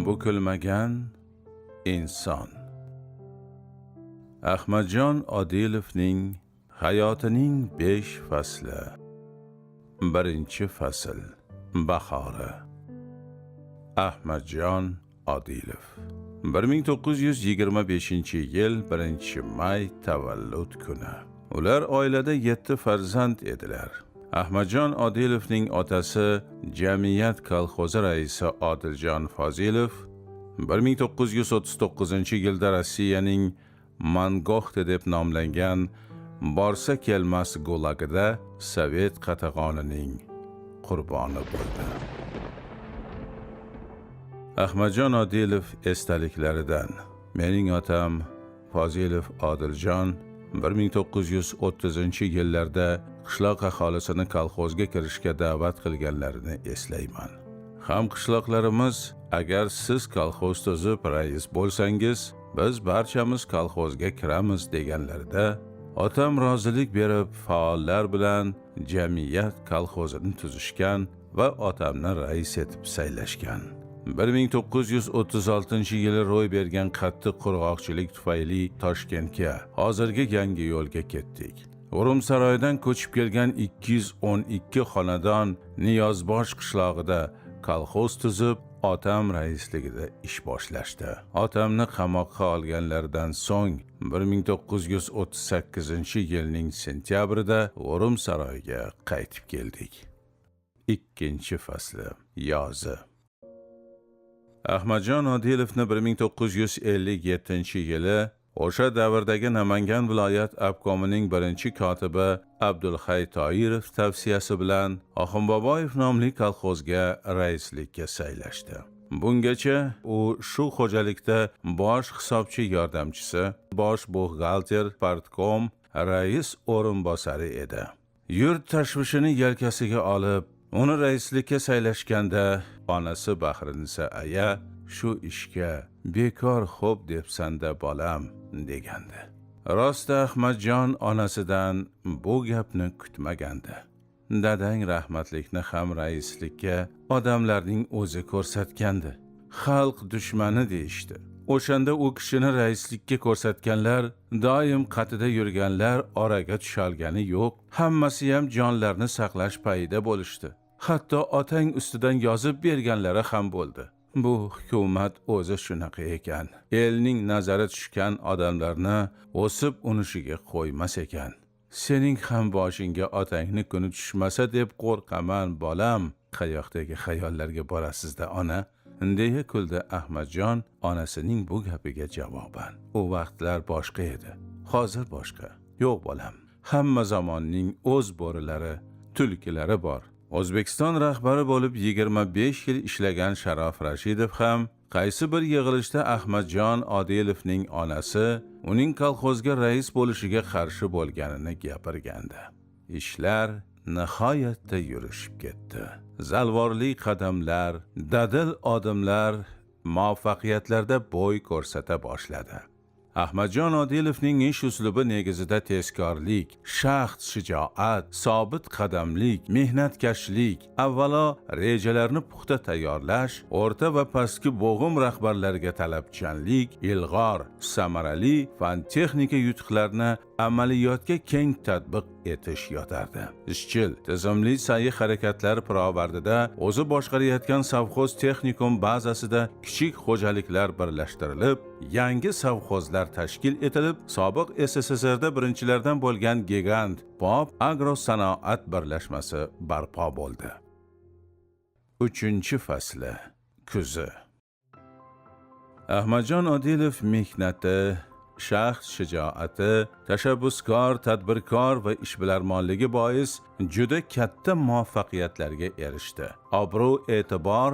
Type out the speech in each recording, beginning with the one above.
Bukilmagan inson. Ahmadjon Odilovning hayotining 5 fasli. Birinchi fasl. Bahori. Ahmadjon Odilov 1925-yil 1-may tavallud kuni. Ular oilada 7 farzand edilar. Ahmadjon Odilovning otasi Jamiyat kolxozi raisi Odiljon Fozilov 1939-yilda Rossiyaning Mangoxta deb nomlangan borsa kelmas gulagida Sovet qatag'onining qurboni bo'ldi. Ahmadjon Odilov estaliklaridan: mening otam Fozilov Odiljon 1930-yillarda qishloq aholisini kolxozga kirishga da'vat qilganlarini eslayman. Ham qishloqlarimiz, agar siz kolxoz tuzib rais bo'lsangiz, biz barchamiz kolxozga kiramiz deganlarida, otam rozilik berib faollar bilan jamiyat kolxozini tuzishgan va otamni rais etib saylashgan. 1936-yili ro'y bergan qattiq qurg'oqchilik tufayli Toshkentga, hozirgi yangi yo'lga ketdik. Urumsaroydan ko'chib kelgan 212 xonadon Niyozbosh qishlog'ida kolxoz tuzib, otam raisligida ish boshlashdi. Otamni qamoqqa olganlardan so'ng 1938-yilning sentyabrida Urumsaroyga qaytib keldik. Ikkinchi fasli. Yozi. Ahmadjon Odilovni 1957-yili o'sha davrdagi Namangan viloyat obkomining birinchi kotibi Abdulhay Toirov tavsiyasi bilan Oxunboboyev nomli kolxozga raislikka saylashdi. Bungacha u shu xo'jalikda bosh hisobchi yordamchisi, bosh buxgalter, partkom, rais o'rinbosari edi. Yurt tashvishini yelkasiga olib, uni raislikka saylashganda onasi Bahrinisa aya shu ishga bekor xo'p debsanda bolam degandi. Rosti Ahmadjon onasidan bu gapni kutmagandi. Dadang rahmatlikni ham raislikka odamlarning o'zi ko'rsatgandi. Xalq dushmani deyishdi. O'shanda u kishini raislikka ko'rsatganlar, doim qatida yurganlar oraga tushalgani yo'q. Hammasi ham jonlarni saqlash payida bo'lishdi. Hatto otang ustidan yozib berganlari ham bo'ldi. Bu hukumat o'zi shunaqa ekan. Elning nazari tushgan odamlarni o'sib unishiga qo'ymas ekan. Sening ham boshingga otangni kuni tushmasa deb qo'rqaman bolam. Qayoqdagi xayollarga borasizda ona? Deya kuldi Ahmadjon onasining bu gapiga javoban. U vaqtlar boshqa edi. Hozir boshqa. Yo'q bolam. Hamma zamonning o'z bo'rilari, tulkilari bor. O'zbekiston rahbari bo'lib 25 yil ishlagan Sharof Rashidov ham qaysi bir yig'ilishda Ahmadjon Odilovning onasi uning kolxozga rais bo'lishiga qarshi bo'lganini gapirgandi. Ishlar nihoyatda yurishib ketdi. Zalvorli qadamlar, dadil odimlar muvaffaqiyatlarda bo'y ko'rsata boshladi. Ahmadjon Odilovning ish uslubi negizida tezkorlik, shaxt shijoat, sobit qadamlik, mehnatkashlik, avvalo rejalarni puxta tayyorlash, o'rta va pastki bo'g'im rahbarlarga talabchanlik, ilg'or, samarali fan texnika yutuqlarini amaliyotga keng tatbiq etish yotardi. Ishchil, tizimli sa'yi harakatlar pirovardida o'zi boshqarayotgan savxoz texnikum bazasida kichik xo'jaliklar birlashtirilib, yangi savxozlar tashkil etilib, sobiq SSSRda birinchilardan bo'lgan gigant Pop Agro sanoat birlashmasi barpo bo'ldi. 3 fasli. Kuzi. Ahmadjon Odilov mehnati, shaxt shijoati, tashabbuskor, tadbirkor va ishbilarmonligi bois juda katta muvaffaqiyatlarga erishdi. Obro', e'tibor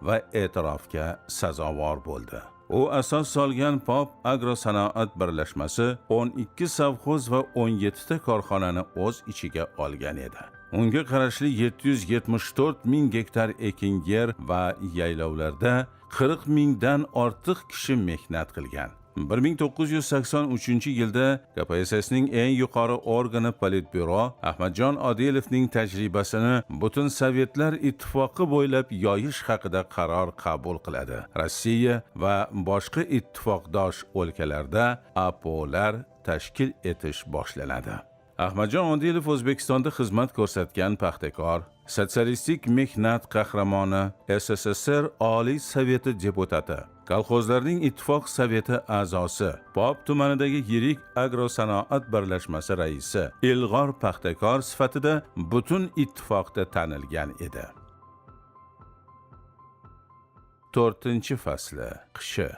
va e'tirofga sazovor bo'ldi. U asos solgan Pop Agro sanoat birlashmasi 12 savxoz va 17 ta korxonani o'z ichiga olgan edi. Unga qarashli 774 ming gektar ekin yer va yaylovlarda 40 mingdan ortiq kishi mehnat qilgan. 1983-yilda KPSSning eng yuqori organi Politbyuro Ahmadjon Odilovning tajribasini butun Sovetlar ittifoqi bo'ylab yoyish haqida qaror qabul qiladi. Rossiya va boshqa ittifoqdosh o'lkalarda APOlar tashkil etish boshlanadi. Ahmadjon Odilov O'zbekistonda xizmat ko'rsatgan paxtakor, sotsialistik mehnat qahramoni, SSSR Oliy Soveti deputati, Kolxozlarning ittifoq Soveti a'zosi, Pop tumanidagi yirik agrosanoat birlashmasi raisi, ilg'or paxtakor sifatida butun ittifoqda tanilgan edi. 4-fasli qishi.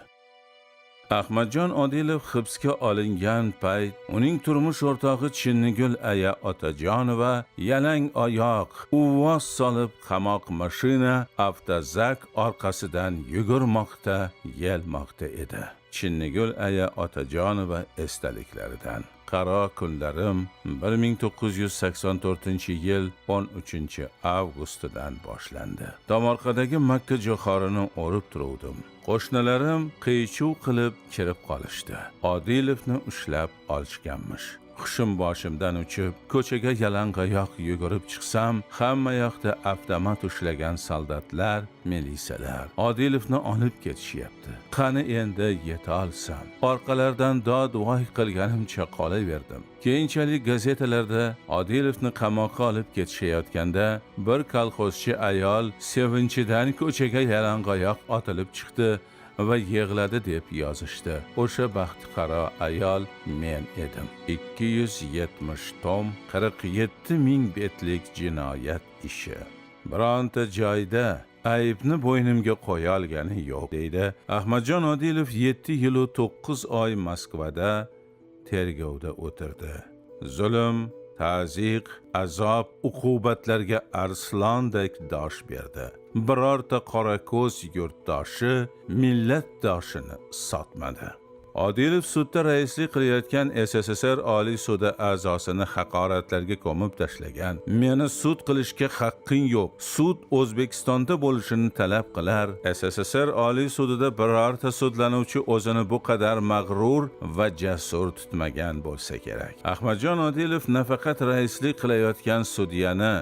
Ahmadjon Odilov hibsga olingan payt uning turmush o'rtog'i Chinnigul aya Otajonova yalang oyoq, uvvos solib qamoq mashina avtozak orqasidan yugurmoqda, yelmoqda edi. Chinnigul aya Otajonova estaliklaridan. Qaro kunlarim 1984-yil 13-avgustidan boshlandi. Tomorqadagi Makka jo'xorini o'rib turuvdim. Qo'shnilarim qiyshuv qilib kirib qolishdi. Odilovni ushlab olishganmish. Hushim boshimdan uchib, ko'chaga yalangoyoq yugurib chiqsam, hamma yoqda avtomat ushlagan soldatlar, milisalar Odilovni olib ketishyapti. Qani endi yeta olsam? Orqalardan dod-voy qilganimcha qolaverdim. Keyinchalik gazetalarda Odilovni qamoqqa olib ketishayotganda bir kolxozchi ayol sevinchidan ko'chaga yalangoyoq otilib chiqdi va yig'ladi deb yozishdi. O'sha baxtiqaro ayol men edim. 270 tom, 47 ming betlik jinoyat ishi. Bironta joyda aybni bo'ynimga qo'ya olgani yo'q, deydi Ahmadjon Odilov. 7 yil va 9 oy Moskvada tergovda o'tirdi. Zulm, ta'ziq, azob, uqubatlarga arslondek dosh berdi. Birorta qora ko'z yurtdoshi, millatdoshini sotmadi. Odilov sudda raislik qilayotgan SSSR Oliy sudi a'zosini haqoratlarga ko'mib tashlagan. Meni sud qilishga haqqing yo'q. Sud O'zbekistonda bo'lishini talab qilar. SSSR Oliy sudida birorta sudlanuvchi o'zini bu qadar mag'rur va jasur tutmagan bo'lsa kerak. Ahmadjon Odilov nafaqat raislik qilayotgan sudyani,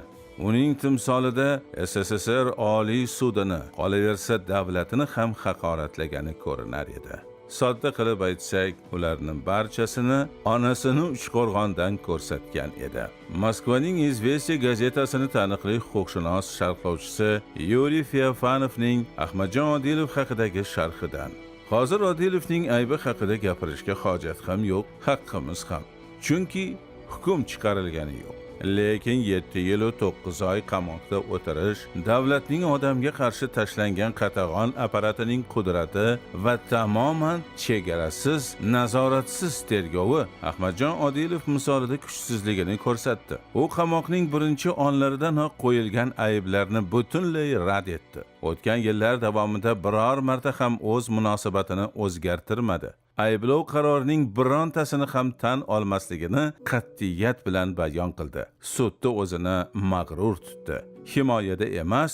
uning timsolida SSSR Oliy sudini, qolaversa davlatini ham haqoratlagani ko'rinar edi. Sodda qilib aytsak, ularning barchasini onasini Uchqo'rg'ondan ko'rsatgan edi. Moskvaning Izvestiya gazetasini taniqli huquqshunos sharhlovchisi Yuriy Feofanovning Ahmadjon Odilov haqidagi sharhidan. Hozir Odilovning aybi haqida gapirishga hojat ham yo'q, haqqimiz ham. Chunki hukm chiqarilgani yo'q. Lekin 7 yil va 9 oy qamoqda o'tirish, davlatning odamga qarshi tashlangan qatag'on apparatining qudrati va tamoman chegarasiz, nazoratsiz tergovi Ahmadjon Odilov misolida kuchsizligini ko'rsatdi. U qamoqning birinchi onlaridanoq qo'yilgan ayblarni butunlay rad etdi. O'tgan yillar davomida biror marta ham o'z munosabatini o'zgartirmadi. Ayblov qarorining birontasini ham tan olmasligini qat'iyat bilan bayon qildi. Sudda o'zini mag'rur tutdi. Himoyada emas,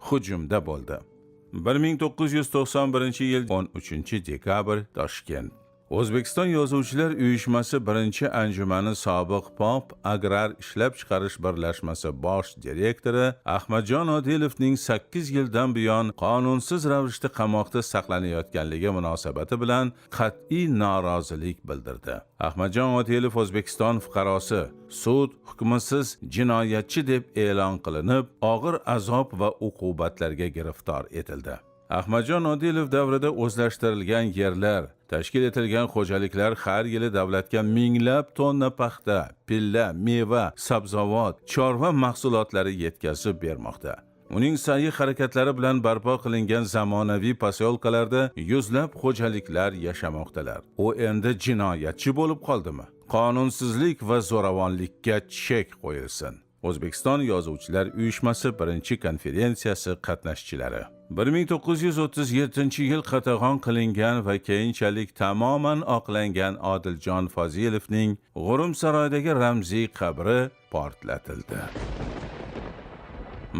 hujumda bo'ldi. 1991-yil 13-dekabr Toshkent. O'zbekiston Yozuvchilar uyushmasi birinchi anjumani sobiq Pop Agrar ishlab chiqarish birlashmasi bosh direktori Ahmadjon Odilovning 8 yildan buyon qonunsiz ravishda qamoqda saqlanayotganligi munosabati bilan qat'iy norozilik bildirdi. Ahmadjon Odilov O'zbekiston fuqarosi sud hukmisiz jinoyatchi deb e'lon qilinib, og'ir azob va uqubatlarga giriftor etildi. Ahmadjon Odilov davrida o'zlashtirilgan yerlar, tashkil etilgan xo'jaliklar har yili davlatga minglab tonna paxta, pilla, meva, sabzavot, chorva mahsulotlari yetkazib bermoqda. Uning sa'yi harakatlari bilan barpo qilingan zamonaviy posyolkalarda yuzlab xo'jaliklar yashamoqdalar. U endi jinoyatchi bo'lib qoldimi? Qonunsizlik va zo'ravonlikka chek qo'yilsin. O'zbekiston Yozuvchilar uyushmasi birinchi konferensiyasi qatnashchilari 1937-yil qatag'on qilingan va keyinchalik tamoman oqlangan Odiljon Fozilovning G'urumsaroydagi ramziy qabri portlatildi.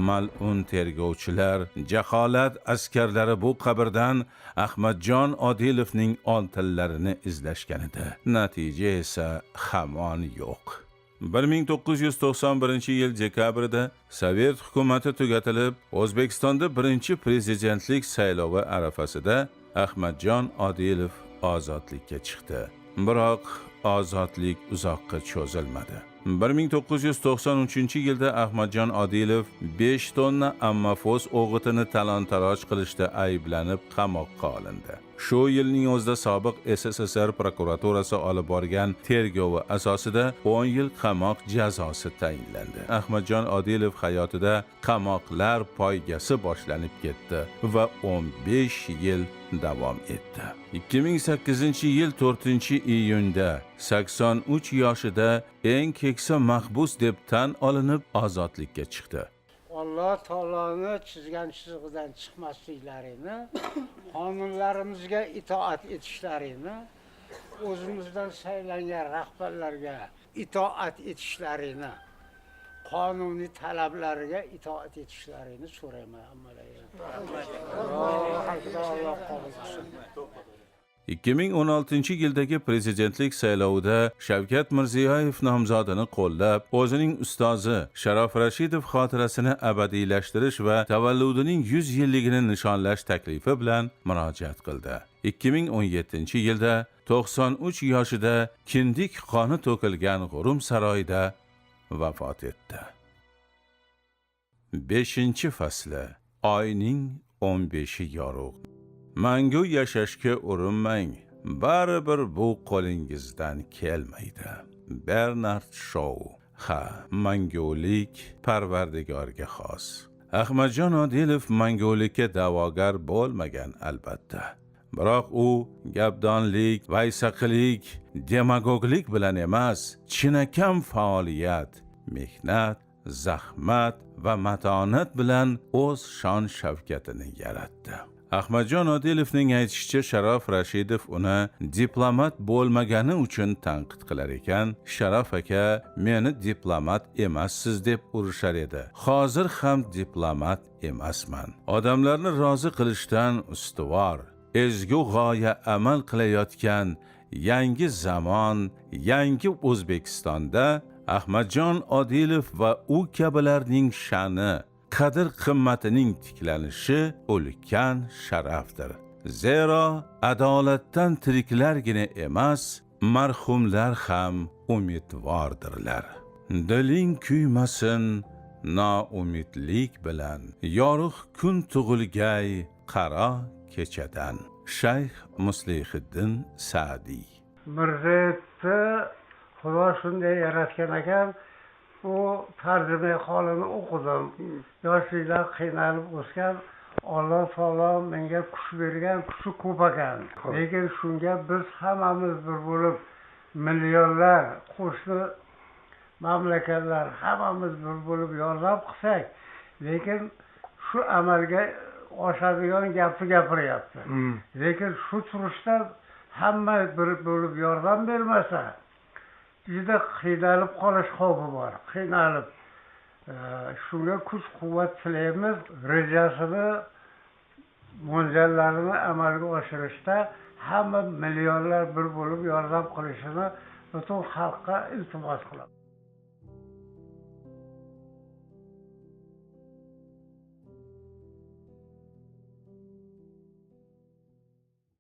mal'un tergovchilar, jaholat askarlari bu qabrdan Ahmadjon Odilovning oltinlarini izlashgan edi. Natija esa hamon yo'q. 1991-yil dekabrida Sovet hukumati tugatilib, O'zbekistonda birinchi prezidentlik saylovi arafasida Ahmadjon Odilov ozodlikka chiqdi. Biroq ozodlik uzoqqa cho'zilmadi. 1993-yilda Ahmadjon Odilov 5 tonna ammafos o'g'itini talon-taroj qilishda ayblanib qamoqqa olindi. Shu yilning o'zida sobiq SSSR prokuraturasi olib borgan tergovi asosida 10 yil qamoq jazosi tayinlandi. Ahmadjon Odilov hayotida qamoqlar poygasi boshlanib ketdi va 15 yil davom etdi. 2008-yil 4-iyunda 83 yoshida eng keksa mahbus deb tan olinib ozodlikka chiqdi. Alloh taoloni chizgan chizgidan chiqmasliklarini, qonunlarimizga itoat etishlarini, o'zimizdan saylangan rahbarlarga itoat etishlarini, qonuniy talablariga itoat etishlarini so'rayman hammalarga. Alloh qabul qilsin. 2016-yildagi prezidentlik saylovida Shavkat Mirziyoyev nomzodini qo'llab, o'zining ustozi Sharof Rashidov xotirasini abadiylashtirish va tavalludining 100 yilligini nishonlash taklifi bilan murojaat qildi. 2017-yilda 93 yoshida kindik qoni to'kilgan G'urum saroyida vafot etdi. 5-fasli. Oyning 15-i yorug'. Mangu yashashga urinmang, baribir bu qo'lingizdan kelmaydi. Bernard Shaw. Ha, mangulik Parvardigorga xos. Ahmadjon Odilov mangulikka da'vogar bo'lmagan albatta. Biroq u gapdonlik, vaysaqilik, demagoglik bilan emas, chinakam faoliyat, mehnat, zahmat va matonat bilan o'z shon shavkatini yaratdi. Ahmadjon Odilovning aytishicha, Sharof Rashidov uni diplomat bo'lmagani uchun tanqid qilar ekan. Sharof aka, meni diplomat emassiz deb urishar edi. Hozir ham diplomat emasman. Odamlarni rozi qilishdan ustuvor, ezgu g'oya amal qilayotgan yangi zamon, yangi O'zbekistonda Ahmadjon Odilov va u kabilarning sha'ni, qadr-qimmatining tiklanishi ulkan sharafdir. Zero adolatdan tiriklargina emas, marhumlar ham umidvordirlar. Diling kuymasin noumidlik bilan, yorug' kun tug'ilgay qaro kechadan. Shayx Muslihiddin Sa'diy. Mirzayevni Xudo shunday yaratgan ekan, u tarjimai holini o'qidim. Yoshlikdan qiynalib o'sgan, Alloh taolo menga kuch bergan, kuchi ko'p ekan. Lekin shunga biz hammamiz bir bo'lib, millionlar qo'shni mamlakatlar hammamiz bir bo'lib yordam qilsak, lekin shu amalga oshadigan gapni gapiryapti. Lekin shu turishdan hamma bir bo'lib yordam bermasa, juda qiynalib qolish xavfi bor. Qiynalib shunga kuch-quvvat tilaymiz. Rejasini, mo'ljallarini amalga oshirishda hamma millionlar bir bo'lib yordam qilishini butun xalqqa iltimos qilaman.